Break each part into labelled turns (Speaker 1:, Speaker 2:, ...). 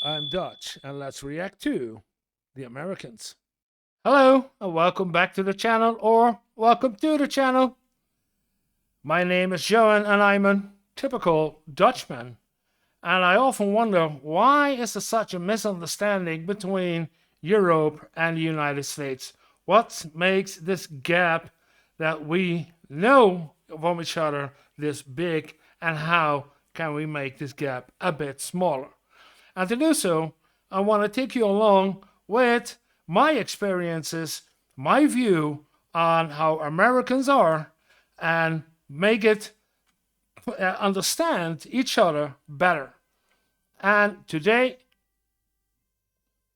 Speaker 1: I'm Dutch, and let's react to the Americans. Hello, and welcome back to the channel, or welcome to the channel. My name is Johan, and I'm a typical Dutchman. And I often wonder, why is there such a misunderstanding between Europe and the United States? What makes this gap that we know from each other this big, and how can we make this gap a bit smaller? And to do so, I want to take you along with my experiences, my view on how Americans are, and make it understand each other better. And today,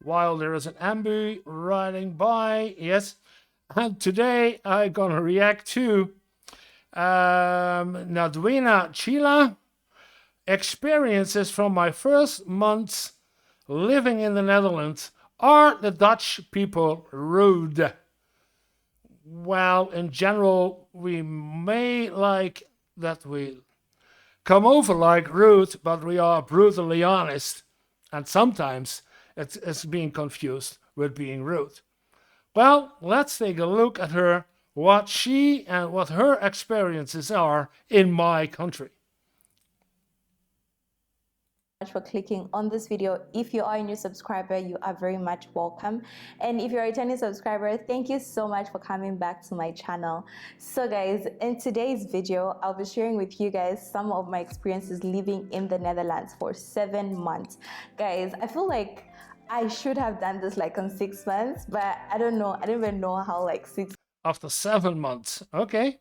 Speaker 1: while there is an ambu riding by, yes, and today I'm gonna react to Nadwina Chila, experiences from my first months living in the Netherlands. Are the Dutch people rude? Well, in general, we may like that we come over like rude, but we are brutally honest. And sometimes it's being confused with being rude. Well, let's take a look at her, what she and what her experiences are in my country.
Speaker 2: For clicking on this video. If you are a new subscriber, you are very much welcome, and if you're a returning subscriber, thank you so much for coming back to my channel. So guys, in today's video I'll be sharing with you guys some of my experiences living in the Netherlands for 7 months. Guys, I feel like I should have done this like in 6 months, but I don't know, I don't even know how like 6
Speaker 1: After 7 months, okay.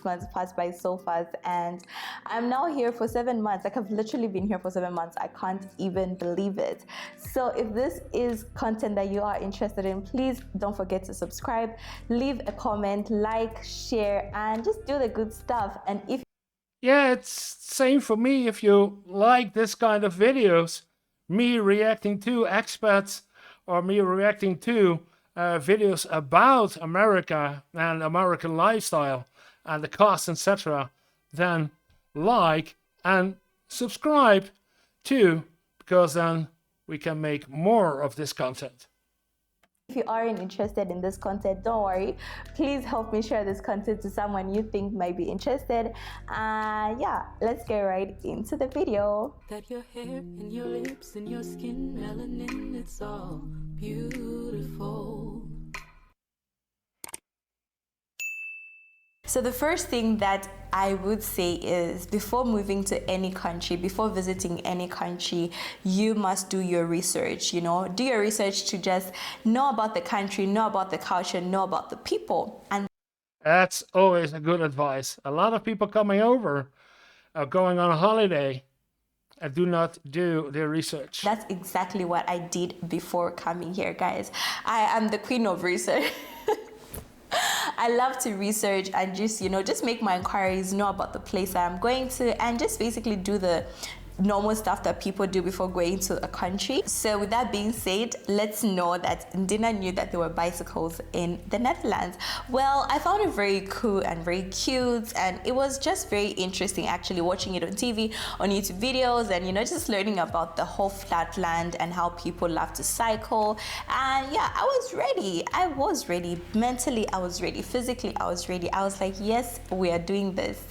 Speaker 2: months passed by so fast, and I'm now here for 7 months. Like, I've literally been here for 7 months. I can't even believe it. So if this is content that you are interested in, please don't forget to subscribe, leave a comment, like, share, and just do the good stuff. And if
Speaker 1: it's same for me. If you like this kind of videos, me reacting to expats, or me reacting to videos about America and American lifestyle and the cost, etc., then like and subscribe too, because then we can make more of this content.
Speaker 2: If you aren't interested in this content, don't worry. Please help me share this content to someone you think might be interested. Yeah, let's get right into the video.
Speaker 3: That your hair and your lips and your skin, melanin, it's all beautiful.
Speaker 2: So the first thing that I would say is, before moving to any country, before visiting any country, you must do your research. You know, do your research to just know about the country, know about the culture, know about the people. And
Speaker 1: that's always a good advice. A lot of people coming over are going on a holiday and do not do their research.
Speaker 2: That's exactly what I did before coming here, guys. I am the queen of research. I love to research and just, you know, just make my inquiries, know about the place that I'm going to, and just basically do the normal stuff that people do before going to a country. So with that being said, let's know that Ndina knew that there were bicycles in the Netherlands. Well, I found it very cool and very cute, and it was just very interesting actually watching it on TV, on YouTube videos, and you know, just learning about the whole flatland and how people love to cycle. And yeah, I was ready. I was ready. Mentally, I was ready. Physically, I was ready. I was like, yes, we are doing this.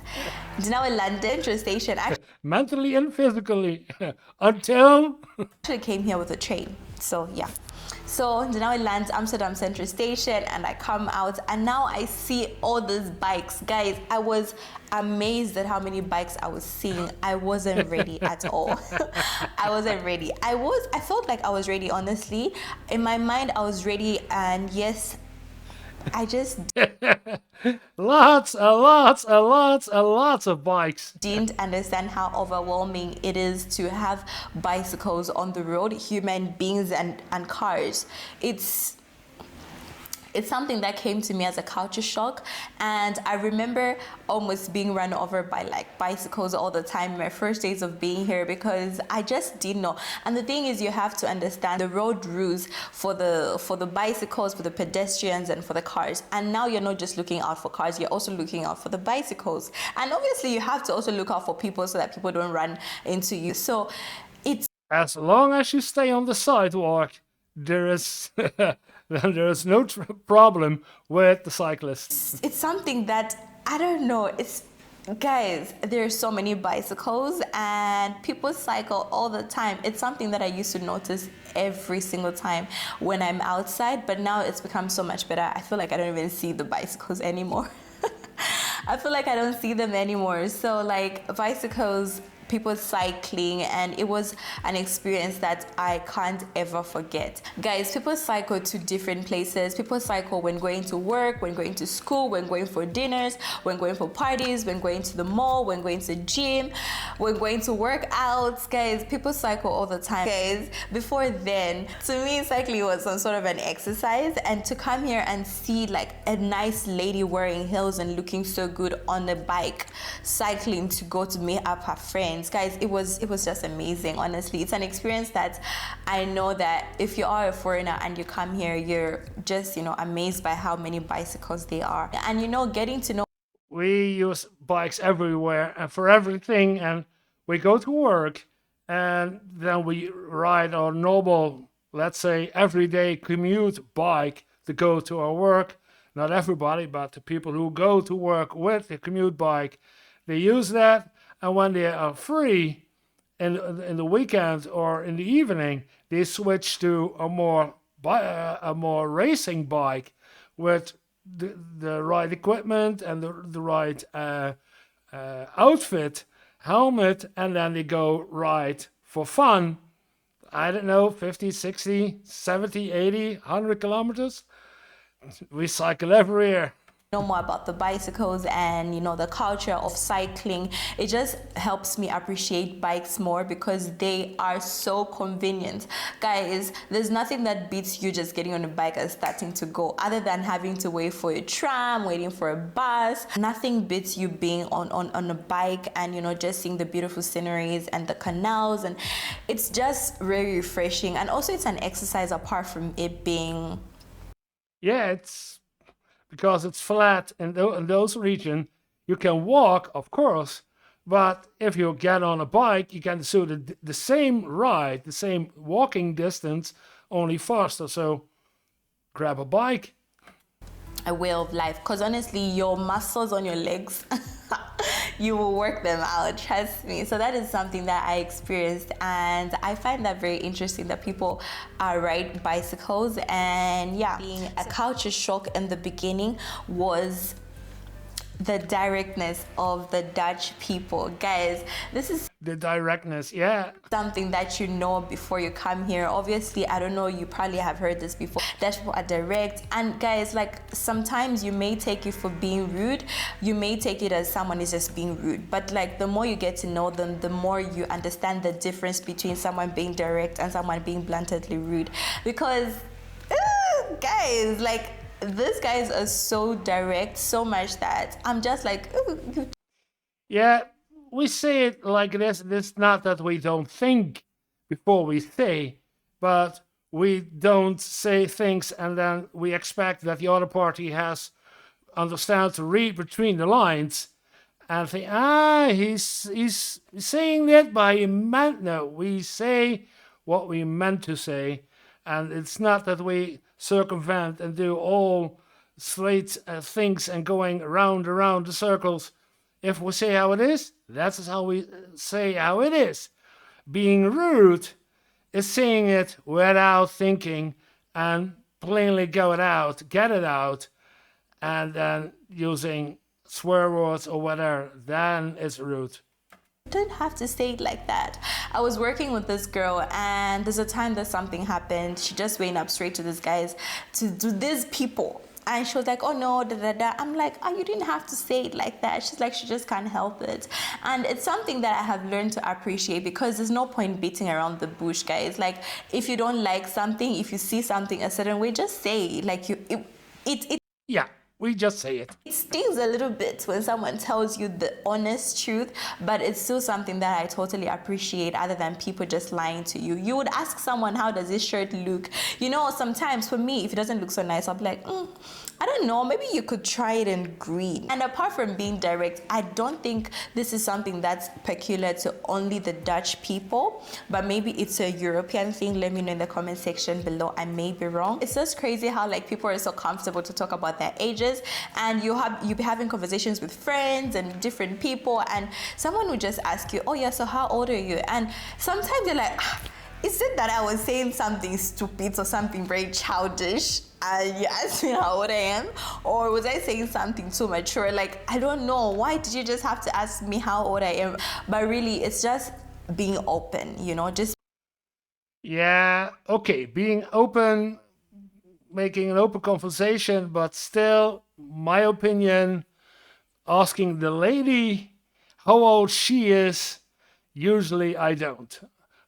Speaker 2: Now in London Central Station,
Speaker 1: mentally and physically, until
Speaker 2: actually came here with a train. So yeah, so now I land Amsterdam Central Station, and I come out, and now I see all these bikes. Guys, I was amazed at how many bikes I was seeing. I wasn't ready at all. I wasn't ready. I felt like I was ready, honestly. In my mind, I was ready, and yes, I just
Speaker 1: lots of bikes.
Speaker 2: Didn't understand how overwhelming it is to have bicycles on the road, human beings and cars. It's something that came to me as a culture shock, and I remember almost being run over by like bicycles all the time in my first days of being here, because I just didn't know. And the thing is, you have to understand the road rules for the bicycles, for the pedestrians, and for the cars. And now you're not just looking out for cars, you're also looking out for the bicycles. And obviously you have to also look out for people so that people don't run into you. So it's
Speaker 1: As long as you stay on the sidewalk, there is there is no problem with the cyclists.
Speaker 2: It's something that I don't know. It's guys, there's so many bicycles and people cycle all the time. It's something that I used to notice every single time when I'm outside, but now it's become so much better. I feel like I don't even see the bicycles anymore. I feel like I don't see them anymore. So like bicycles, people cycling, and it was an experience that I can't ever forget. Guys, people cycle to different places. People cycle when going to work, when going to school, when going for dinners, when going for parties, when going to the mall, when going to the gym, when going to workouts. Guys, people cycle all the time. Guys, before then, to me, cycling was some sort of an exercise, and to come here and see like a nice lady wearing heels and looking so good on a bike, cycling to go to meet up her friends. Guys, it was just amazing. Honestly, it's an experience that I know that if you are a foreigner and you come here, you're just, you know, amazed by how many bicycles there are, and you know, getting to know.
Speaker 1: We use bikes everywhere and for everything, and we go to work and then we ride our normal, let's say, everyday commute bike to go to our work. Not everybody, but the people who go to work with the commute bike, they use that. And when they are free in the weekend or in the evening, they switch to a more racing bike with the right equipment and the right outfit, helmet, and then they go ride for fun. I don't know, 50, 60, 70, 80, 100 kilometers. We cycle every year.
Speaker 2: Know more about the bicycles and, you know, the culture of cycling. It just helps me appreciate bikes more because they are so convenient. Guys, there's nothing that beats you just getting on a bike and starting to go, other than having to wait for a tram, waiting for a bus. Nothing beats you being on a bike and, you know, just seeing the beautiful sceneries and the canals, and it's just very refreshing. And also it's an exercise apart from it being.
Speaker 1: Yeah, it's because it's flat in those regions. You can walk, of course, but if you get on a bike, you can do the same ride, the same walking distance, only faster. So grab a bike.
Speaker 2: A way of life, because honestly, your muscles on your legs, you will work them out, trust me. So that is something that I experienced, and I find that very interesting that people ride bicycles. And yeah, being a culture shock in the beginning was the directness of the Dutch people. Guys, this is
Speaker 1: The directness, yeah.
Speaker 2: something that you know before you come here. Obviously, I don't know, you probably have heard this before. Dutch people are direct, and guys, like sometimes you may take it for being rude, you may take it as someone is just being rude, but like the more you get to know them, the more you understand the difference between someone being direct and someone being bluntly rude. Because guys, like these guys are so direct, so much that I'm just like, ooh.
Speaker 1: Yeah, we say it like this. It's not that we don't think before we say, but we don't say things and then we expect that the other party has understand to read between the lines and think, he's saying that, but he meant no. We say what we meant to say, and it's not that we circumvent and do all straight things and going around the circles. If we say how it is, that's how we say how it is. Being rude is saying it without thinking and plainly get it out, and then using swear words or whatever, then it's rude.
Speaker 2: Didn't have to say it like that. I was working with this girl, and there's a time that something happened. She just went up straight to these people. And she was like, oh no, da da da. I'm like, oh, you didn't have to say it like that. She's like, she just can't help it. And it's something that I have learned to appreciate, because there's no point beating around the bush, guys. Like, if you don't like something, if you see something a certain way, just say it. Like,
Speaker 1: Yeah, We just say it.
Speaker 2: It stings a little bit when someone tells you the honest truth, but it's still something that I totally appreciate other than people just lying to you. You would ask someone, how does this shirt look? You know, sometimes for me, if it doesn't look so nice, I'll be like, I don't know, maybe you could try it in green. And apart from being direct, I don't think this is something that's peculiar to only the Dutch people, but maybe it's a European thing. Let me know in the comment section below. I may be wrong. It's just crazy how like people are so comfortable to talk about their ages, and you be having conversations with friends and different people, and someone would just ask you, oh yeah, so how old are you? And sometimes you're like, is it that I was saying something stupid or something very childish and you asked me how old I am? Or was I saying something too mature? Like, I don't know. Why did you just have to ask me how old I am? But really, it's just being open, you know, just...
Speaker 1: Yeah, okay, being open, making an open conversation, but still, my opinion, asking the lady how old she is, usually I don't.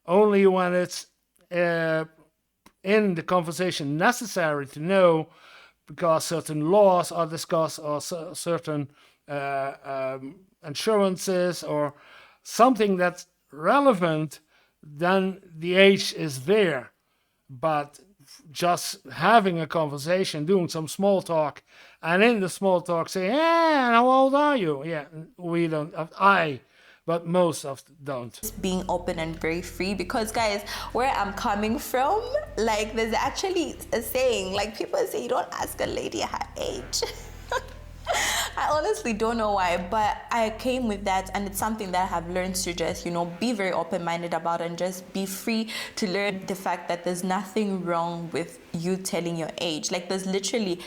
Speaker 1: Only when it's in the conversation necessary to know, because certain laws are discussed or certain insurances or something that's relevant, then the age is there. But just having a conversation, doing some small talk, and in the small talk say, "Hey, how old are you?" Yeah, we don't. But most of don't.
Speaker 2: Being open and very free, because guys, where I'm coming from, like there's actually a saying, like people say you don't ask a lady her age. I honestly don't know why, but I came with that, and it's something that I have learned to just, you know, be very open-minded about and just be free to learn the fact that there's nothing wrong with you telling your age. Like there's literally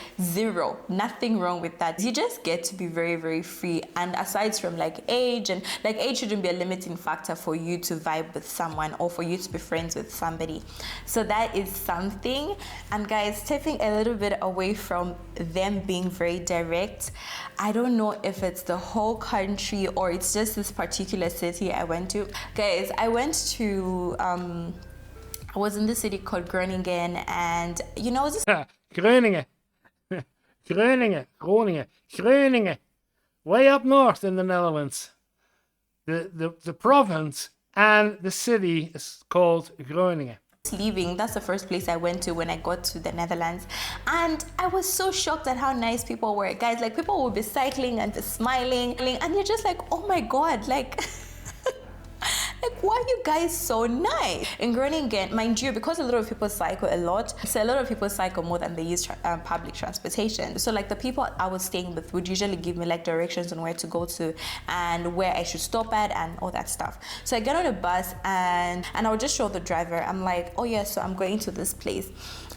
Speaker 2: nothing wrong with that. You just get to be very, very free. And aside from like age, and like age shouldn't be a limiting factor for you to vibe with someone or for you to be friends with somebody. So that is something. And guys, stepping a little bit away from them being very direct, I don't know if it's the whole country or it's just this particular city I went to. Guys, I went to I was in this city called Groningen, and you know, this
Speaker 1: Groningen. Groningen. Way up north in the Netherlands. The province and the city is called Groningen.
Speaker 2: leaving, that's the first place I went to when I got to the Netherlands, and I was so shocked at how nice people were. Guys, like people would be cycling and be smiling, and you're just like, oh my god, like like, why are you guys so nice? In Groningen, mind you, because a lot of people cycle a lot, so a lot of people cycle more than they use public transportation. So like the people I was staying with would usually give me like directions on where to go to and where I should stop at and all that stuff. So I get on a bus and I would just show the driver. I'm like, oh yeah, so I'm going to this place.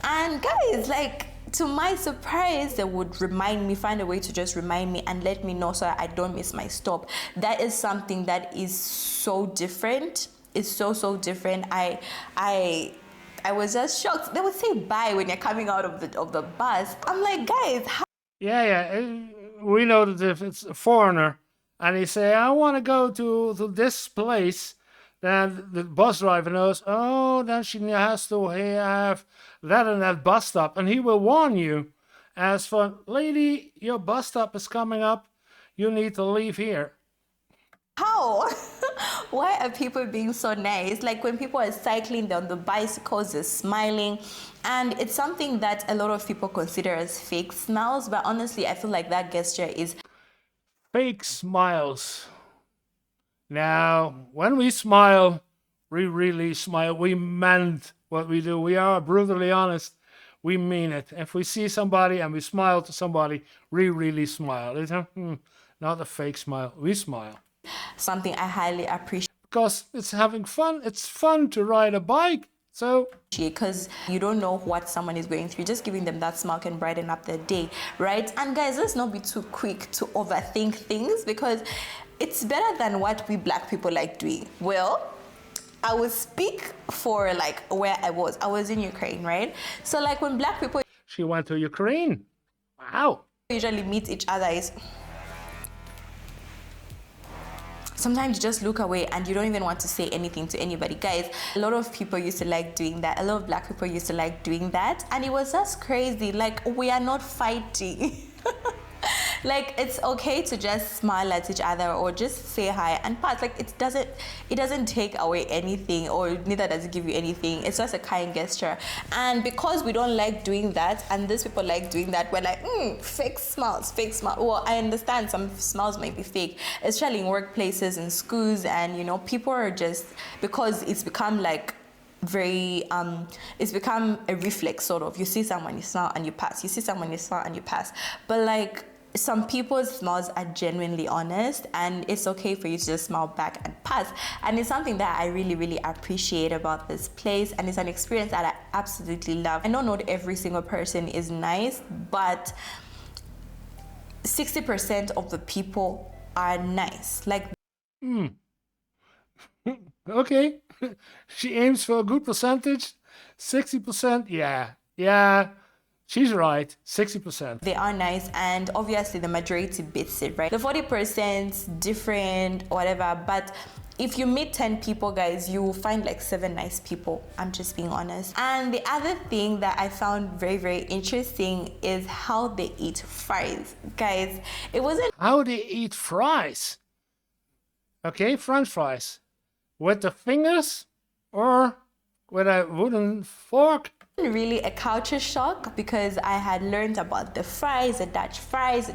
Speaker 2: And guys, like, to my surprise, they would find a way to just remind me and let me know so I don't miss my stop. That is something that is so different. It's so different. I was just shocked. They would say bye when you're coming out of the bus. I'm like, guys, how?
Speaker 1: Yeah. We know that if it's a foreigner and he say, I want to go to this place, then the bus driver knows, oh, then she has to have that and that bus stop. And he will warn you as for, lady, your bus stop is coming up. You need to leave here.
Speaker 2: How? Why are people being so nice? Like when people are cycling down the bicycles, they're smiling. And it's something that a lot of people consider as fake smiles. But honestly, I feel like that gesture is
Speaker 1: fake smiles. Now, when we smile, we really smile. We meant what we do. We are brutally honest. We mean it. If we see somebody and we smile to somebody, we really smile. It's not a fake smile. We smile.
Speaker 2: Something I highly appreciate.
Speaker 1: Because it's having fun. It's fun to ride a bike. So,
Speaker 2: because you don't know what someone is going through. Just giving them that smile can brighten up their day, right? And guys, let's not be too quick to overthink things, because it's better than what we black people like doing. Well, I will speak for like where I was in Ukraine, right? So like when black people,
Speaker 1: she went to Ukraine. Wow.
Speaker 2: Usually meet each other is, sometimes you just look away and you don't even want to say anything to anybody. Guys, a lot of people used to like doing that. A lot of black people used to like doing that. And it was just crazy. Like, we are not fighting. Like, it's okay to just smile at each other or just say hi and pass. Like, it doesn't take away anything, or neither does it give you anything. It's just a kind gesture. And because we don't like doing that, and these people like doing that, we're like, fake smiles, fake smile. Well, I understand some smiles might be fake, especially in workplaces and schools, and people are just, because it's become like very it's become a reflex, sort of. You see someone, you smile and you pass. You see someone, you smile and you pass. But like, some people's smiles are genuinely honest, and it's okay for you to just smile back and pass. And it's something that I really, really appreciate about this place, and it's an experience that I absolutely love. I know not every single person is nice, but 60% of the people are nice. Like,
Speaker 1: Okay. She aims for a good percentage. 60%. Yeah. She's right. 60%.
Speaker 2: they are nice, and obviously the majority beats it, right? The 40% different, whatever. But if you meet 10 people, guys, you will find like 7 nice people. I'm just being honest. And the other thing that I found very, very interesting is how they eat fries. Guys, it wasn't
Speaker 1: How they eat fries. Okay, French fries. With the fingers or with a wooden fork?
Speaker 2: really a culture shock, because I had learned about the fries, the Dutch fries,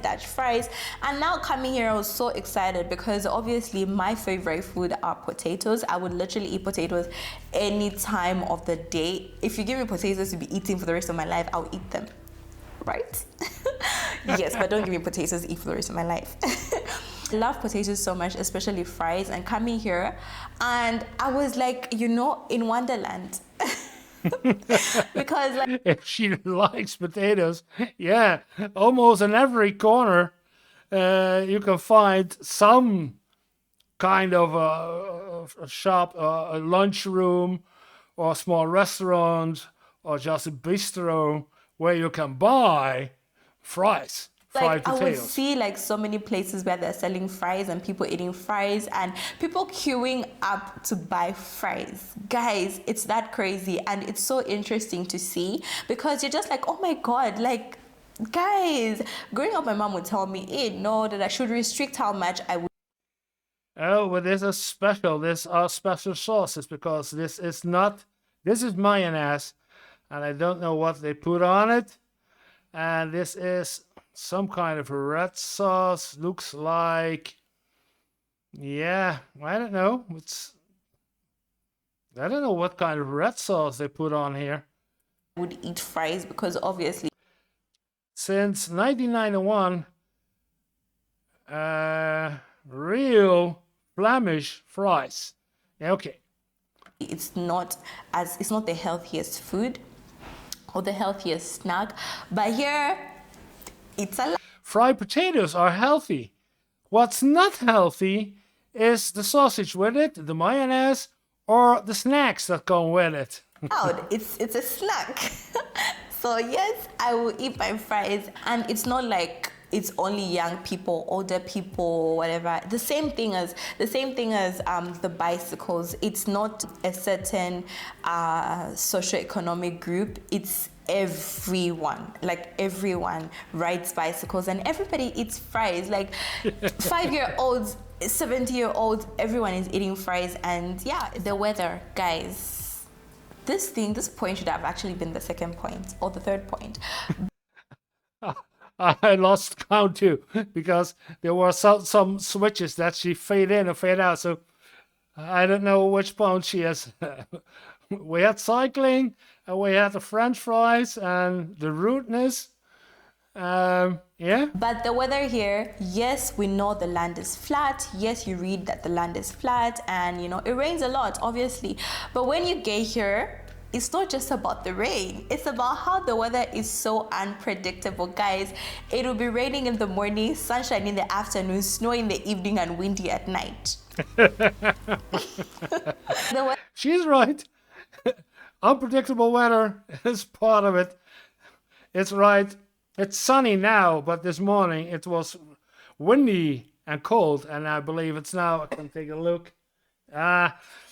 Speaker 2: and now coming here I was so excited, because obviously my favorite food are potatoes. I would literally eat potatoes any time of the day. If you give me potatoes to be eating for the rest of my life, I'll eat them, right? Yes, but don't give me potatoes to eat for the rest of my life. I love potatoes so much, especially fries, and coming here and I was like, in Wonderland. Because like,
Speaker 1: If she likes potatoes, yeah, almost in every corner you can find some kind of a shop, a lunchroom, or a small restaurant, or just a bistro where you can buy fries, fried
Speaker 2: I would
Speaker 1: potatoes.
Speaker 2: see like so many places where they're selling fries and people eating fries and people queuing up to buy fries. Guys, it's that crazy, and it's so interesting to see, because you're just like, oh my God, like, guys, growing up my mom would tell me, no, that I should restrict how much I would.
Speaker 1: Oh, but this are special sauces, because this is mayonnaise, and I don't know what they put on it. And this is some kind of red sauce. Looks like, yeah, I don't know. I don't know what kind of red sauce they put on here.
Speaker 2: would eat fries, because obviously
Speaker 1: Since 1991, real Flemish fries. Yeah, okay.
Speaker 2: it's not the healthiest food or the healthiest snack, but here it's a
Speaker 1: Fried potatoes are healthy. What's not healthy is the sausage with it, the mayonnaise, or the snacks that go with it.
Speaker 2: loud. It's a snack. So yes, I will eat my fries, and it's not like it's only young people, older people, whatever. The same thing as the bicycles. It's not a certain socioeconomic group. It's everyone. Like, everyone rides bicycles and everybody eats fries. Like 5-year-olds, 70-year-olds, everyone is eating fries. And yeah, the weather, guys. This point should have actually been the second point or the third point.
Speaker 1: I lost count too, because there were some switches that she fade in and fade out. So I don't know which point she is. We had cycling, and we had the French fries and the rudeness. Yeah.
Speaker 2: But the weather here, yes, we know the land is flat. Yes, you read that the land is flat, and it rains a lot, obviously. But when you get here, it's not just about the rain. It's about how the weather is so unpredictable, guys. It will be raining in the morning, sunshine in the afternoon, snow in the evening, and windy at night.
Speaker 1: She's right. Unpredictable weather is part of it. It's right. It's sunny now, but this morning it was windy and cold, and I believe it's now, I can take a look.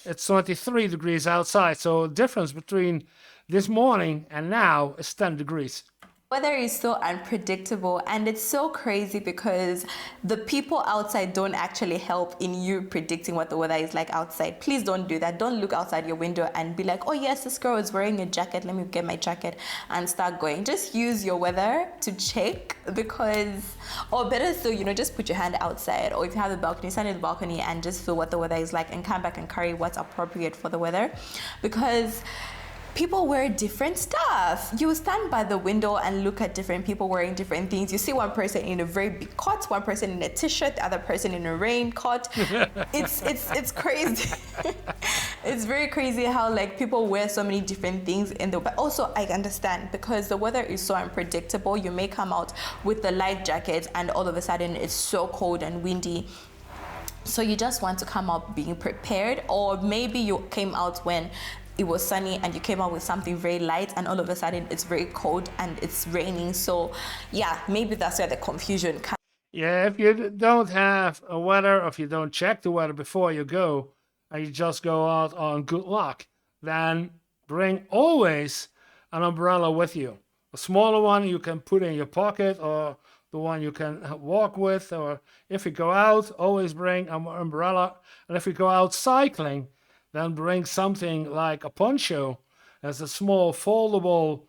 Speaker 1: It's 23 degrees outside, so the difference between this morning and now is 10 degrees.
Speaker 2: Weather is so unpredictable, and it's so crazy because the people outside don't actually help in you predicting what the weather is like outside. Please don't do that. Don't look outside your window and be like, oh yes, this girl is wearing a jacket, let me get my jacket and start going. Just use your weather to check, because, or better still, just put your hand outside, or if you have a balcony, stand in the balcony and just feel what the weather is like and come back and carry what's appropriate for the weather, because people wear different stuff. You stand by the window and look at different people wearing different things. You see one person in a very big coat, one person in a t-shirt, the other person in a raincoat. It's crazy. It's very crazy how like people wear so many different things but also I understand, because the weather is so unpredictable. You may come out with the light jacket and all of a sudden it's so cold and windy. So you just want to come out being prepared, or maybe you came out when it was sunny and you came out with something very light and all of a sudden it's very cold and it's raining. So yeah, maybe that's where the confusion comes.
Speaker 1: Yeah, if you don't have a weather, or if you don't check the weather before you go, and you just go out on good luck, then bring always an umbrella with you. A smaller one you can put in your pocket, or the one you can walk with, or if you go out, always bring an umbrella. And if you go out cycling, then bring something like a poncho as a small foldable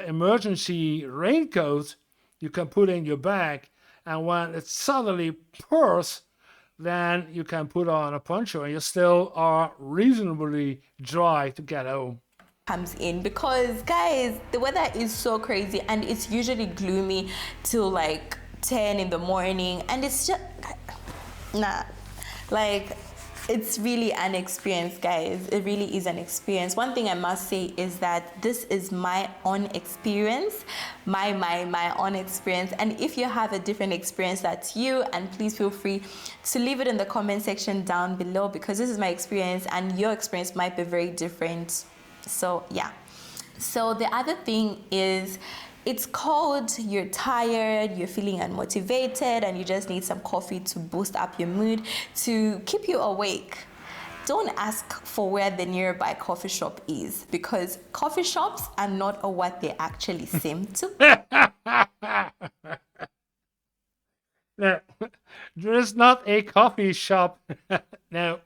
Speaker 1: emergency raincoat you can put in your bag. And when it suddenly pours, then you can put on a poncho and you still are reasonably dry to get home.
Speaker 2: Comes in, because guys, the weather is so crazy and it's usually gloomy till like 10 in the morning, and it's just it's really an experience, guys. It really is an experience. One thing I must say is that this is my own experience, my own experience. And if you have a different experience, that's you. And please feel free to leave it in the comment section down below, because this is my experience and your experience might be very different. So yeah. So the other thing is, it's cold, you're tired, you're feeling unmotivated, and you just need some coffee to boost up your mood, to keep you awake. Don't ask for where the nearby coffee shop is, because coffee shops are not what they actually seem to.
Speaker 1: No, there is not a coffee shop. No.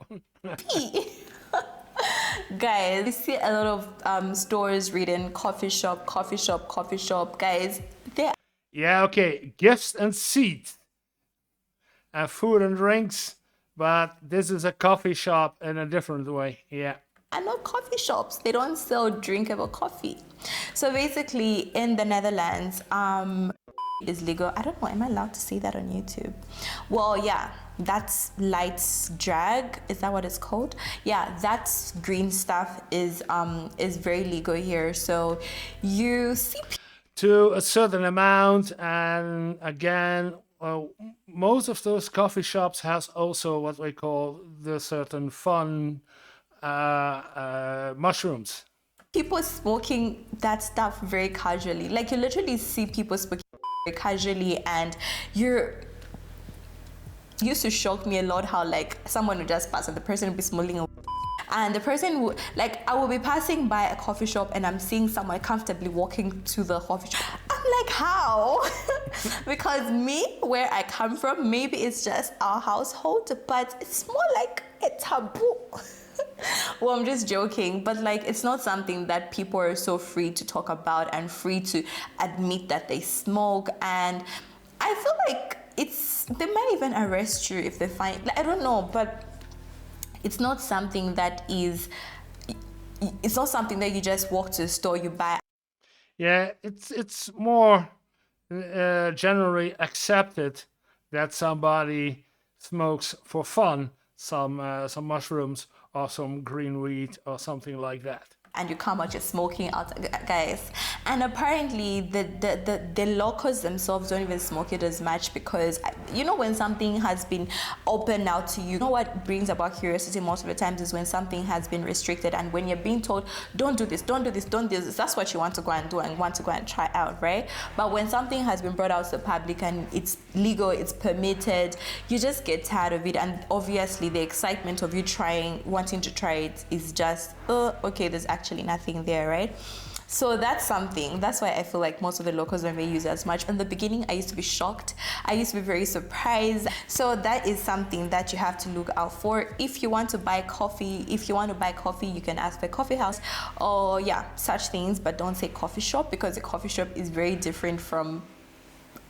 Speaker 2: Guys, you see a lot of stores written coffee shop, coffee shop, coffee shop. Guys, they
Speaker 1: Yeah, okay, gifts and seats and food and drinks, but this is a coffee shop in a different way. Yeah.
Speaker 2: are not coffee shops. They don't sell drinkable coffee. So basically, in the Netherlands, is legal. I don't know, am I allowed to say that on YouTube? Well, yeah, that's light drag. Is that what it's called? Yeah, that green stuff is very legal here. So you see
Speaker 1: to a certain amount, and again, most of those coffee shops has also what we call the certain fun mushrooms.
Speaker 2: people smoking that stuff very casually. Like you literally see people smoking very casually, and used to shock me a lot how like someone would just pass and the person would be smoking and the person would, like, I will be passing by a coffee shop and I'm seeing someone comfortably walking to the coffee shop. I'm like, how? Because me, where I come from, maybe it's just our household, but it's more like a taboo. Well, I'm just joking, but like it's not something that people are so free to talk about and free to admit that they smoke. And I feel like they might even arrest you if they find, like, I don't know, but it's not something that you just walk to the store, you buy.
Speaker 1: Yeah, it's more generally accepted that somebody smokes for fun some mushrooms or some green weed or something like that.
Speaker 2: And you come out, you're smoking out, guys. And apparently the locals themselves don't even smoke it as much, because you know when something has been opened out to you know what brings about curiosity most of the times is when something has been restricted, and when you're being told don't do this, don't do this, don't do this, that's what you want to go and do and want to go and try out, right? But when something has been brought out to the public and it's legal, it's permitted, you just get tired of it. And obviously the excitement of you wanting to try it is just, okay, there's actually nothing there, right? So that's something. That's why I feel like most of the locals don't really use it as much. In the beginning, I used to be shocked. I used to be very surprised. So that is something that you have to look out for. If you want to buy coffee, you can ask for a coffee house or such things, but don't say coffee shop, because a coffee shop is very different from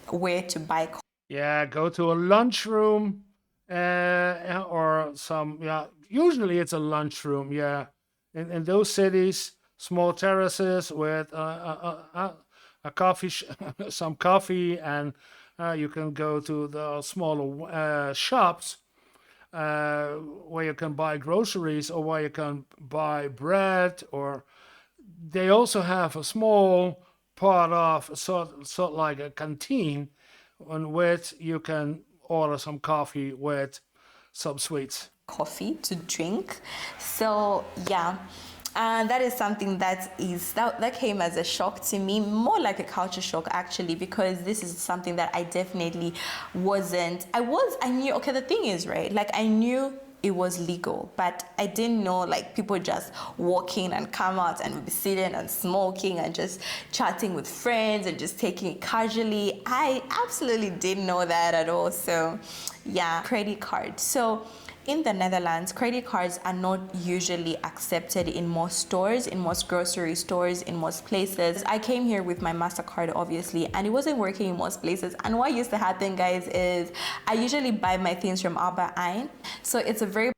Speaker 2: where to buy coffee.
Speaker 1: Yeah, go to a lunchroom or some, usually it's a lunchroom, in those cities, small terraces with a coffee, some coffee, and you can go to the smaller shops where you can buy groceries or where you can buy bread, or they also have a small part of sort like a canteen on which you can order some coffee with some sweets.
Speaker 2: Coffee to drink. So that is something that came as a shock to me, more like a culture shock actually, because this is something that I definitely wasn't. I knew, okay, the thing is, right, like I knew it was legal, but I didn't know like people just walk in and come out and be sitting and smoking and just chatting with friends and just taking it casually. I absolutely didn't know that at all. So credit card. So in the Netherlands, credit cards are not usually accepted in most stores, in most grocery stores, in most places. I came here with my MasterCard, obviously, and it wasn't working in most places. And what used to happen, guys, is I usually buy my things from Albert Heijn. So it's a very...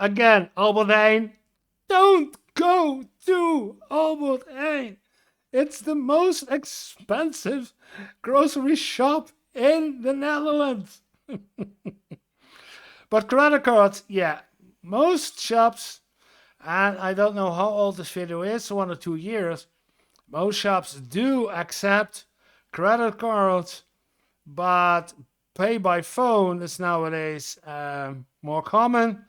Speaker 1: Again, Albert Heijn. Don't go to Albert Heijn. It's the most expensive grocery shop in the Netherlands. But credit cards, most shops, and I don't know how old this video is, 1 or 2 years, most shops do accept credit cards, but pay by phone is nowadays more common.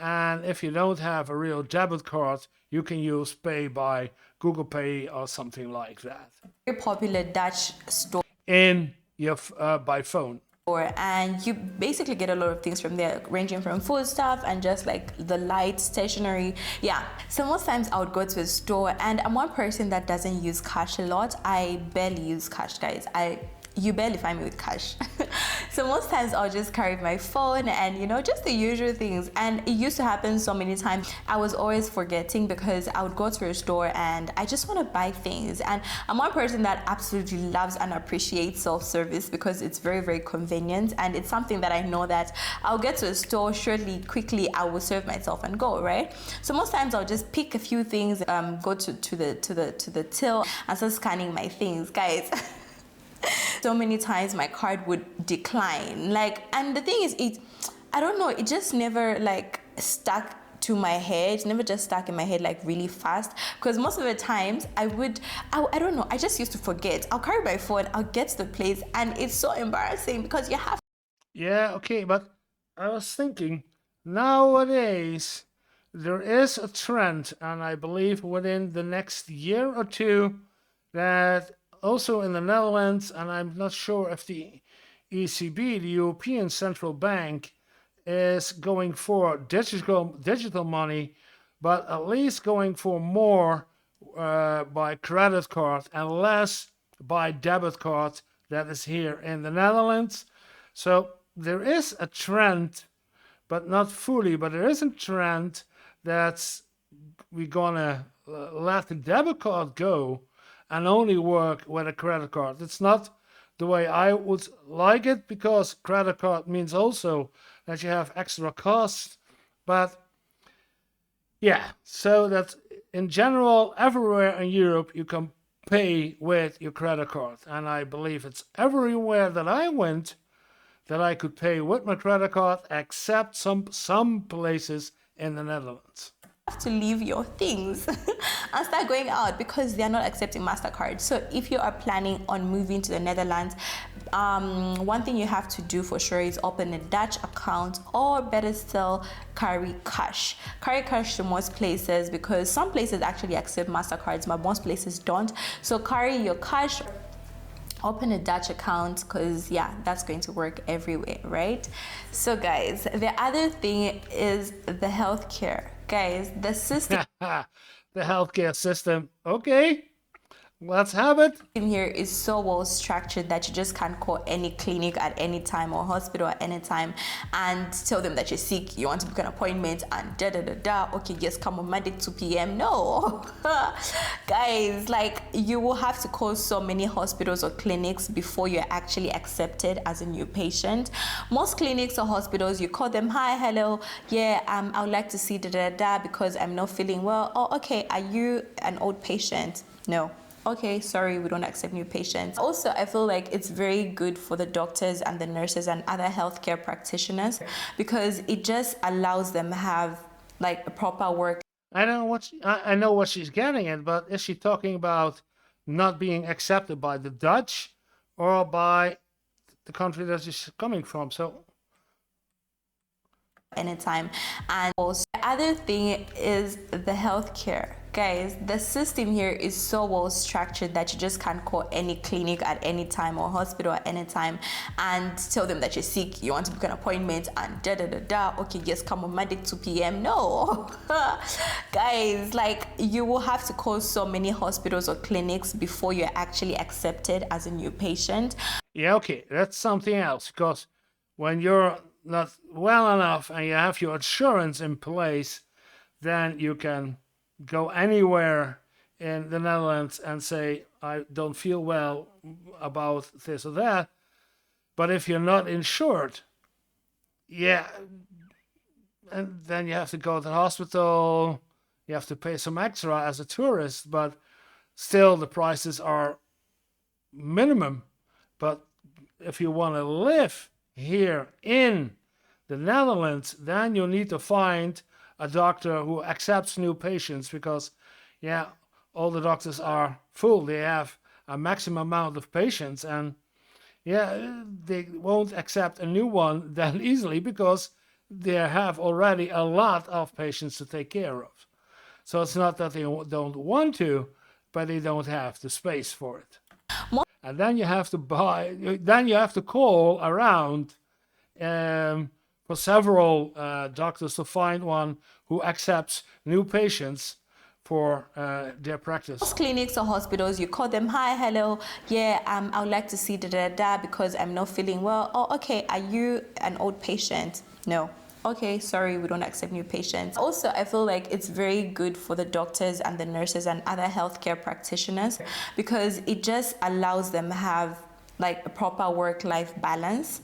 Speaker 1: And if you don't have a real debit card, you can use pay by Google Pay or something like that.
Speaker 2: Very popular Dutch store
Speaker 1: In your by phone.
Speaker 2: And you basically get a lot of things from there, ranging from food stuff and just like the light stationery. So most times I would go to a store, and I'm one person that doesn't use cash a lot. I barely use cash, guys. You barely find me with cash. So most times I'll just carry my phone and just the usual things. And it used to happen so many times. I was always forgetting because I would go to a store and I just want to buy things. And I'm one person that absolutely loves and appreciates self-service because it's very, very convenient. And it's something that I know that I'll get to a store shortly, quickly, I will serve myself and go, right? So most times I'll just pick a few things, go to the till and start scanning my things, guys. So many times my card would decline, and the thing is, I don't know, it just never stuck to my head, never just stuck in my head really fast, because most of the times I don't know, I just used to forget. I'll carry my phone, I'll get to the place, and it's so embarrassing because you have...
Speaker 1: Okay, but I was thinking, nowadays there is a trend, and I believe within the next year or two, that also in the Netherlands, and I'm not sure if the ECB, the European Central Bank, is going for digital money, but at least going for more by credit card and less by debit card that is here in the Netherlands. So there is a trend, but not fully, but there is a trend that we're gonna let the debit card go and only work with a credit card. It's not the way I would like it, because credit card means also that you have extra costs. But so that in general, everywhere in Europe, you can pay with your credit card. And I believe it's everywhere that I went that I could pay with my credit card, except some places in the Netherlands.
Speaker 2: To leave your things and start going out because they're not accepting MasterCard. So if you are planning on moving to the Netherlands, one thing you have to do for sure is open a Dutch account, or better still, carry cash. Carry cash to most places, because some places actually accept MasterCards, but most places don't. So carry your cash, open a Dutch account, because that's going to work everywhere, right? So guys, the other thing is the healthcare. Guys, the system
Speaker 1: The healthcare system. Okay, let's have it.
Speaker 2: here is so well structured that you just can't call any clinic at any time or hospital at any time and tell them that you're sick, you want to book an appointment, and okay, yes, come on Monday 2 p.m. No. Guys, like, you will have to call so many hospitals or clinics before you're actually accepted as a new patient. Most clinics or hospitals, you call them, hi, hello, yeah, I would like to see because I'm not feeling well. Oh, okay, are you an old patient? No. Okay, sorry, we don't accept new patients. Also, I feel like it's very good for the doctors and the nurses and other healthcare practitioners because it just allows them have like a proper work
Speaker 1: I know what she's getting at, but is she talking about not being accepted by the Dutch or by the country that she's coming from? So
Speaker 2: anytime. And also, the other thing is the healthcare. Guys, the system here is so well structured that you just can't call any clinic at any time or hospital at any time and tell them that you're sick, you want to book an appointment, and okay, yes, come on Monday 2 p.m. No. Guys, like, you will have to call so many hospitals or clinics before you're actually accepted as a new patient.
Speaker 1: yeah, okay, that's something else, because when you're not well enough and you have your insurance in place, then you can go anywhere in the Netherlands and say, I don't feel well about this or that. But if you're not insured, yeah, and then you have to go to the hospital, you have to pay some extra as a tourist, but still the prices are minimum. But if you want to live here in the Netherlands, then you need to find a doctor who accepts new patients because, yeah, all the doctors are full. They have a maximum amount of patients, and yeah, they won't accept a new one that easily because they have already a lot of patients to take care of. So it's not that they don't want to, but they don't have the space for it. And then you have to call around for several doctors to find one who accepts new patients for their practice.
Speaker 2: Most clinics or hospitals, you call them, hi, hello, yeah, I would like to see because I'm not feeling well. Oh, okay, are you an old patient? No. Okay, sorry, we don't accept new patients. Also, I feel like it's very good for the doctors and the nurses and other healthcare practitioners because it just allows them have like a proper work-life balance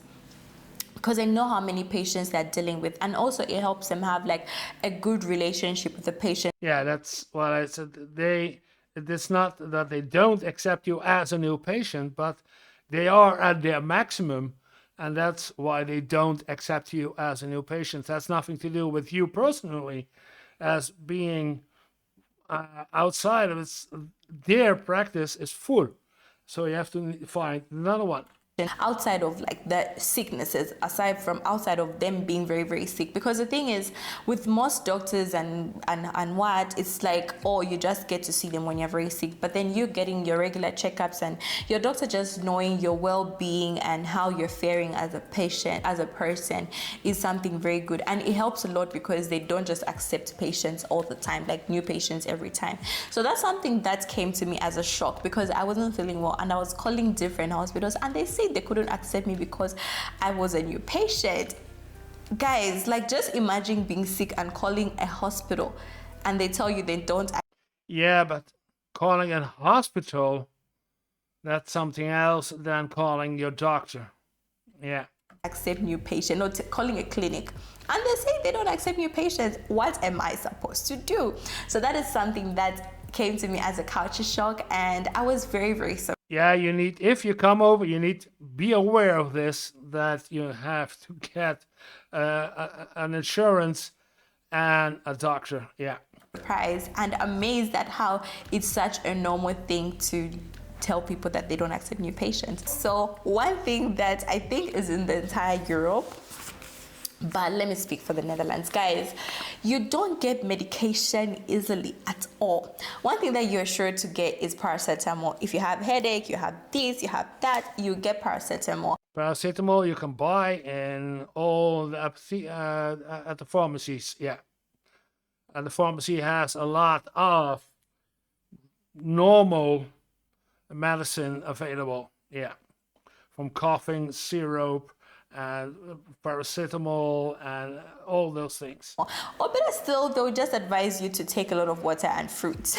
Speaker 2: because they know how many patients they're dealing with, and also it helps them have like a good relationship with the patient.
Speaker 1: Yeah, that's what I said. It's not that they don't accept you as a new patient, but they are at their maximum, and that's why they don't accept you as a new patient. That's nothing to do with you personally as being outside of it. Their practice is full, so you have to find another one.
Speaker 2: Outside of like the sicknesses, aside from outside of them being very, very sick, because the thing is with most doctors and what, it's like, oh, you just get to see them when you're very sick, but then you're getting your regular checkups and your doctor just knowing your well-being and how you're faring as a patient, as a person, is something very good, and it helps a lot because they don't just accept patients all the time, like new patients every time. So that's something that came to me as a shock because I wasn't feeling well and I was calling different hospitals and they say they couldn't accept me because I was a new patient. Guys, like, just imagine being sick and calling a hospital and they tell you they don't.
Speaker 1: Yeah, but calling a hospital, that's something else than calling your doctor. Yeah.
Speaker 2: Accept new patients, not calling a clinic, and they say they don't accept new patients. What am I supposed to do? So that is something that came to me as a culture shock, and I was very, very surprised.
Speaker 1: Yeah, if you come over, you need to be aware of this, that you have to get an insurance and a doctor. Yeah.
Speaker 2: Surprised and amazed at how it's such a normal thing to tell people that they don't accept new patients. So one thing that I think is in the entire Europe, but let me speak for the Netherlands, guys, you don't get medication easily at all. One thing that you're sure to get is paracetamol. If you have headache, you have this, you have that, you get paracetamol.
Speaker 1: Paracetamol you can buy in all the at the pharmacies. Yeah. And the pharmacy has a lot of normal medicine available. Yeah, from coughing syrup and paracetamol and all those things.
Speaker 2: Or better still, they'll just advise you to take a lot of water and fruits.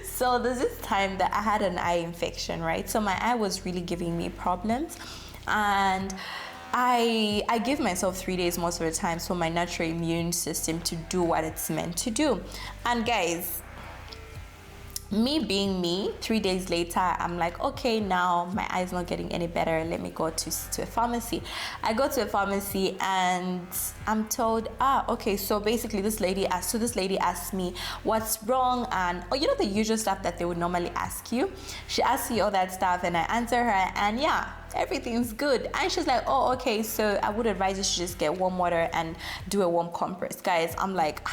Speaker 2: So there's this time that I had an eye infection, right? So my eye was really giving me problems, and I give myself 3 days most of the time for my natural immune system to do what it's meant to do. And guys, me being me, 3 days later, I'm like, okay, now my eye's not getting any better. Let me go to a pharmacy. I go to a pharmacy and I'm told, okay, so basically this lady asked me what's wrong, and you know the usual stuff that they would normally ask you. She asked me all that stuff and I answer her, and yeah, everything's good. And she's like, oh, okay, so I would advise you to just get warm water and do a warm compress. Guys, I'm like,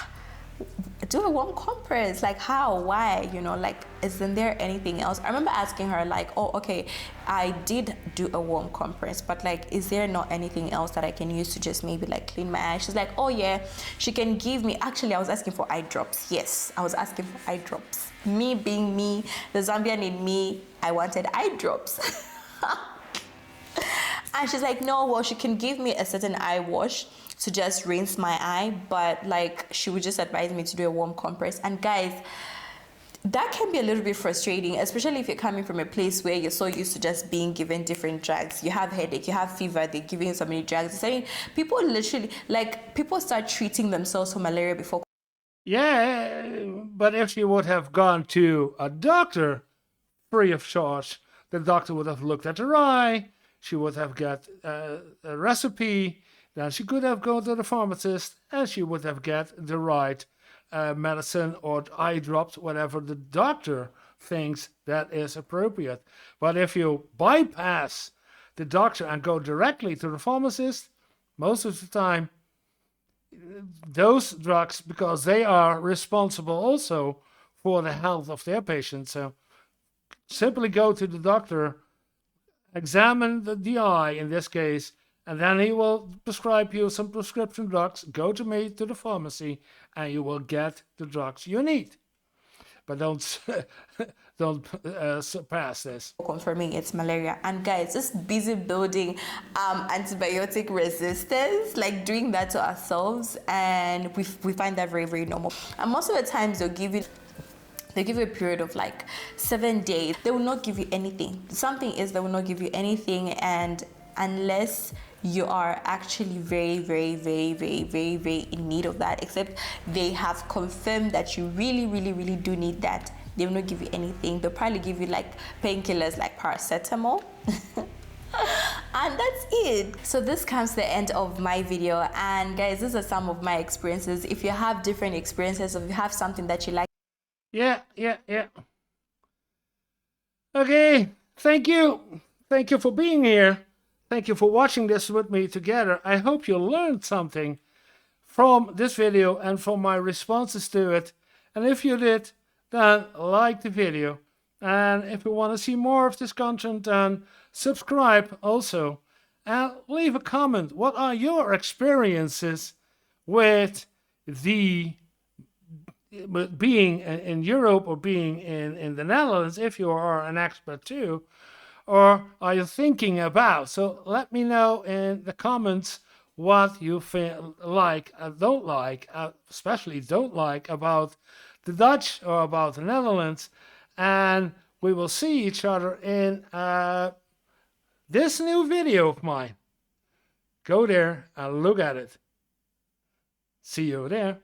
Speaker 2: do a warm compress, like how, why, you know, like isn't there anything else? I remember asking her like, oh, okay, I did do a warm compress, but like, is there not anything else that I can use to just maybe like clean my eyes? She's like, oh yeah, she can give me, actually I was asking for eye drops. Yes, I was asking for eye drops. Me being me, the Zambian in me, I wanted eye drops. And she's like, no, well, she can give me a certain eye wash to just rinse my eye, but like she would just advise me to do a warm compress. And guys, that can be a little bit frustrating, especially if you're coming from a place where you're so used to just being given different drugs. You have headache, you have fever, they're giving you so many drugs. I mean, people literally, like, people start treating themselves for malaria before.
Speaker 1: Yeah, but if you would have gone to a doctor free of charge, the doctor would have looked at her eye, she would have got a recipe, then she could have gone to the pharmacist and she would have got the right medicine or eye drops, whatever the doctor thinks that is appropriate. But if you bypass the doctor and go directly to the pharmacist, most of the time, those drugs, because they are responsible also for the health of their patients. So simply go to the doctor, examine the eye in this case, and then he will prescribe you some prescription drugs. Go to the pharmacy, and you will get the drugs you need. But don't surpass this.
Speaker 2: Confirming it's malaria. And guys, just busy building antibiotic resistance, like doing that to ourselves, and we find that very, very normal. And most of the times they give you a period of like 7 days. They will not give you anything. Something is they will not give you anything, and unless you are actually very, very, very, very, very, very in need of that, except they have confirmed that you really, really, really do need that, they will not give you anything. They'll probably give you like painkillers like paracetamol. And that's it. So this comes to the end of my video, and guys, these are some of my experiences. If you have different experiences, or if you have something that you like,
Speaker 1: yeah. Okay, thank you for being here. Thank you for watching this with me together. I hope you learned something from this video and from my responses to it. And if you did, then like the video. And if you want to see more of this content, then subscribe also. And leave a comment. What are your experiences with being in Europe or being in the Netherlands, if you are an expert too? Or are you thinking about? So let me know in the comments what you feel like and don't like, especially don't like about the Dutch or about the Netherlands. And we will see each other in this new video of mine. Go there and look at it. See you there.